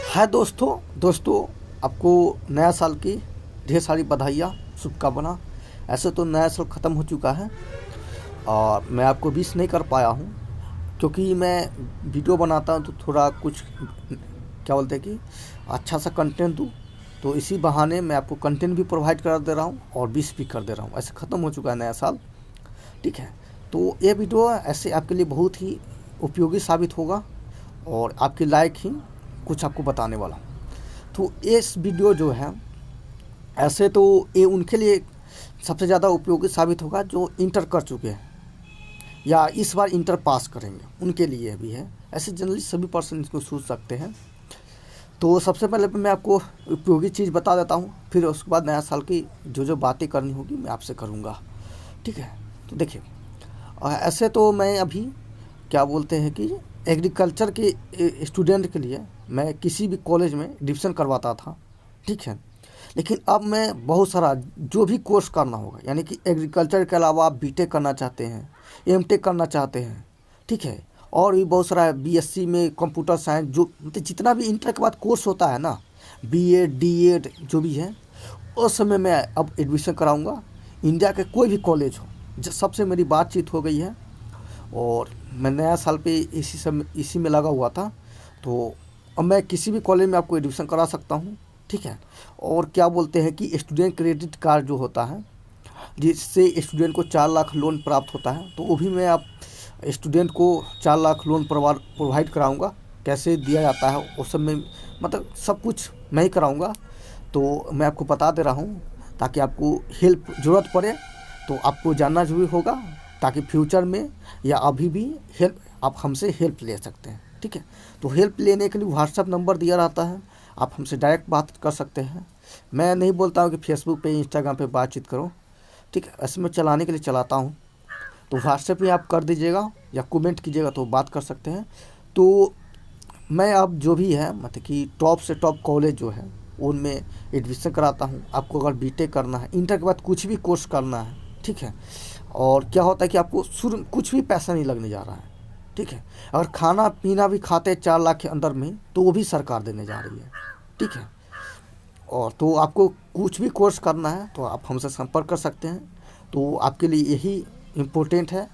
हाय दोस्तों आपको नया साल की ढेर सारी बधाइयाँ, शुभकामना। ऐसे तो नया साल ख़त्म हो चुका है और मैं आपको विश नहीं कर पाया हूँ क्योंकि मैं वीडियो बनाता हूँ तो थोड़ा कुछ क्या बोलते हैं कि अच्छा सा कंटेंट दूँ। तो इसी बहाने मैं आपको कंटेंट भी प्रोवाइड कर दे रहा हूँ और विश भी कर दे रहा हूँ। ऐसे ख़त्म हो चुका है नया साल, ठीक है। तो ये वीडियो ऐसे आपके लिए बहुत ही उपयोगी साबित होगा और आपके लायक ही कुछ आपको बताने वाला हूँ। तो इस वीडियो जो है ऐसे तो ये उनके लिए सबसे ज़्यादा उपयोगी साबित होगा जो इंटर कर चुके हैं या इस बार इंटर पास करेंगे, उनके लिए भी है। ऐसे जनरली सभी पर्सन इसको सोच सकते हैं। तो सबसे पहले मैं आपको उपयोगी चीज़ बता देता हूँ, फिर उसके बाद नया साल की जो बातें करनी होगी मैं आपसे करूँगा, ठीक है। तो देखिए, ऐसे तो मैं अभी क्या बोलते हैं कि एग्रीकल्चर के स्टूडेंट के लिए मैं किसी भी कॉलेज में एडमिशन करवाता था, ठीक है। लेकिन अब मैं बहुत सारा जो भी कोर्स करना होगा, यानी कि एग्रीकल्चर के अलावा आप बीटेक करना चाहते हैं, एमटेक करना चाहते हैं, ठीक है, और भी बहुत सारा बीएससी में कंप्यूटर साइंस, जो मतलब जितना भी इंटर के बाद कोर्स होता है ना, बीएड डीएड जो भी है, उस समय मैं अब एडमिशन कराऊंगा। इंडिया के कोई भी कॉलेज हो, सबसे मेरी बातचीत हो गई है और मैं नया साल पे इसी में लगा हुआ था। तो अब मैं किसी भी कॉलेज में आपको एडमिशन करा सकता हूँ, ठीक है। और क्या बोलते हैं कि स्टूडेंट क्रेडिट कार्ड जो होता है, जिससे स्टूडेंट को 4 लाख लोन प्राप्त होता है, तो वो भी मैं आप स्टूडेंट को 4 लाख लोन प्रोवाइड कराऊँगा। कैसे दिया जाता है उस सब में, मतलब सब कुछ मैं ही कराऊँगा। तो मैं आपको बता दे रहा हूँ ताकि आपको हेल्प ज़रूरत पड़े तो आपको जानना ज़रूरी होगा, ताकि फ्यूचर में या अभी भी हेल्प आप हमसे हेल्प ले सकते हैं, ठीक है। तो हेल्प लेने के लिए व्हाट्सएप नंबर दिया रहता है, आप हमसे डायरेक्ट बात कर सकते हैं। मैं नहीं बोलता हूँ कि फेसबुक पे इंस्टाग्राम पे बातचीत करो, ठीक है। ऐसे मैं चलाने के लिए चलाता हूँ, तो व्हाट्सएप में आप कर दीजिएगा या कमेंट कीजिएगा तो बात कर सकते हैं। तो मैं अब जो भी है मतलब कि टॉप से टॉप कॉलेज जो है उनमें एडमिशन कराता हूँ। आपको अगर बीटेक करना है, इंटर के बाद कुछ भी कोर्स करना है, ठीक है, और क्या होता है कि आपको शुरू कुछ भी पैसा नहीं लगने जा रहा है, ठीक है। अगर खाना पीना भी खाते हैं 4 लाख के अंदर में तो वो भी सरकार देने जा रही है, ठीक है। और तो आपको कुछ भी कोर्स करना है तो आप हमसे संपर्क कर सकते हैं। तो आपके लिए यही इम्पोर्टेंट है,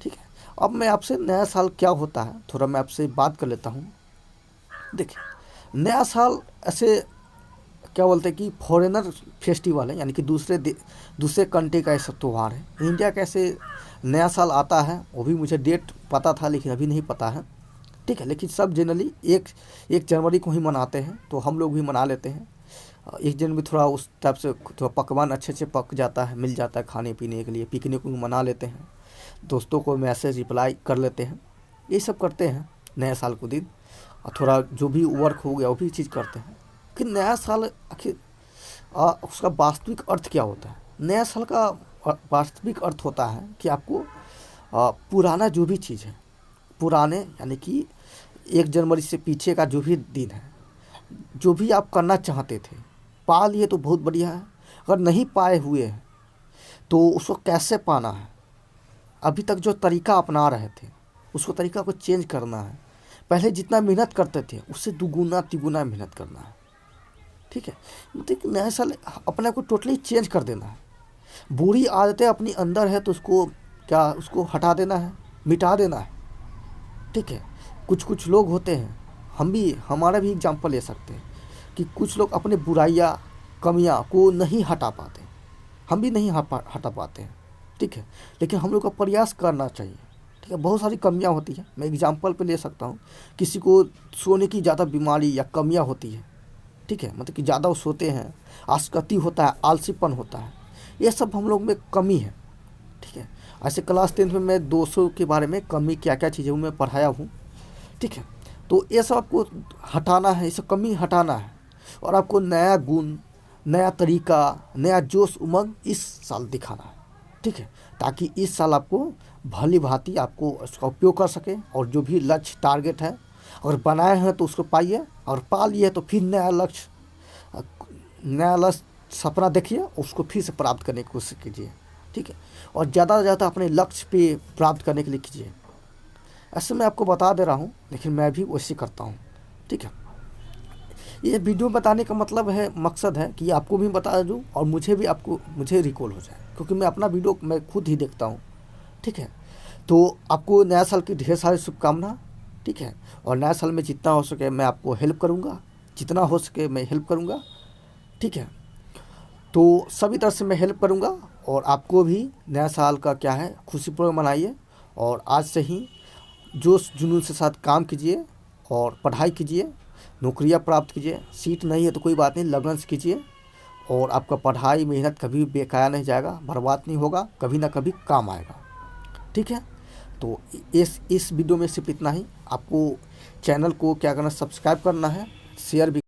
ठीक है। अब मैं आपसे नया साल क्या होता है थोड़ा मैं आपसे बात कर लेता हूँ। देखिए, नया साल ऐसे क्या बोलते हैं कि फॉरेनर फेस्टिवल है, यानी कि दूसरे कंट्री का ऐसा त्यौहार है। इंडिया कैसे नया साल आता है वो भी मुझे डेट पता था लेकिन अभी नहीं पता है, ठीक है। लेकिन सब जनरली एक जनवरी को ही मनाते हैं, तो हम लोग भी मना लेते हैं। 1 जनवरी थोड़ा उस टाइप से थोड़ा पकवान अच्छे से पक जाता है, मिल जाता है खाने पीने के लिए, पिकनिक को मना लेते हैं, दोस्तों को मैसेज रिप्लाई कर लेते हैं, ये सब करते हैं नए साल को दिन। और थोड़ा जो भी वर्क हो गया वो भी चीज़ करते हैं कि नया साल आखिर उसका वास्तविक अर्थ क्या होता है। नया साल का वास्तविक अर्थ होता है कि आपको पुराना जो भी चीज़ है, पुराने यानी कि 1 जनवरी से पीछे का जो भी दिन है, जो भी आप करना चाहते थे पा लिए तो बहुत बढ़िया है। अगर नहीं पाए हुए हैं तो उसको कैसे पाना है, अभी तक जो तरीका अपना रहे थे उसको तरीका को चेंज करना है। पहले जितना मेहनत करते थे उससे दुगुना तिगुना मेहनत करना है, ठीक है। मतलब कि नया साल अपने को टोटली चेंज कर देना है। बुरी आदतें अपनी अंदर है तो उसको हटा देना है, मिटा देना है, ठीक है। कुछ कुछ लोग होते हैं, हमारा भी एग्जाम्पल ले सकते हैं कि कुछ लोग अपने बुराइयाँ कमियाँ को नहीं हटा पाते, हम भी नहीं हटा पाते हैं, ठीक है। लेकिन हम लोग को प्रयास करना चाहिए, ठीक है। बहुत सारी कमियां होती हैं, मैं एग्जांपल पे ले सकता हूँ। किसी को सोने की ज़्यादा बीमारी या कमियां होती है, ठीक है, मतलब कि ज़्यादा वो सोते हैं, आलसी होता है, आलसीपन होता है, ये सब हम लोग में कमी है, ठीक है। ऐसे क्लास 10 में मैं दोषों के बारे में कमी क्या क्या चीज़ें मैं पढ़ाया हूँ, ठीक है। तो ये सब आपको हटाना है, ये सब कमी हटाना है और आपको नया गुण, नया तरीका, नया जोश उमंग इस साल दिखाना है, ठीक है। ताकि इस साल आपको भली भांति आपको उसका उपयोग कर सके और जो भी लक्ष्य टारगेट है अगर बनाए हैं तो उसको पाइए, और पा लिए तो फिर नया लक्ष्य सपना देखिए, उसको फिर से प्राप्त करने की कोशिश कीजिए, ठीक है। और ज़्यादा से ज़्यादा अपने लक्ष्य पे प्राप्त करने के लिए कीजिए। ऐसे मैं आपको बता दे रहा हूँ लेकिन मैं भी वैसे करता हूँ, ठीक है। ये वीडियो बताने का मतलब है, मकसद है कि आपको भी बता दूँ और मुझे रिकॉल हो जाए, क्योंकि मैं अपना वीडियो मैं खुद ही देखता हूँ। ठीक है, तो आपको नया साल की ढेर सारी शुभकामना। ठीक है, और नया साल में जितना हो सके मैं आपको हेल्प करूँगा, जितना हो सके मैं हेल्प करूँगा। ठीक है, तो सभी तरह से मैं हेल्प करूँगा, और आपको भी नया साल का क्या है खुशीपूर्वक मनाइए, और आज से ही जोश जुनून के साथ काम कीजिए और पढ़ाई कीजिए, नौकरियां प्राप्त कीजिए। सीट नहीं है तो कोई बात नहीं, लगन से कीजिए, और आपका पढ़ाई मेहनत कभी बेकार नहीं जाएगा, बर्बाद नहीं होगा, कभी ना कभी काम आएगा। ठीक है, तो इस वीडियो में सिर्फ इतना ही। आपको चैनल को क्या करना, सब्सक्राइब करना है, शेयर भी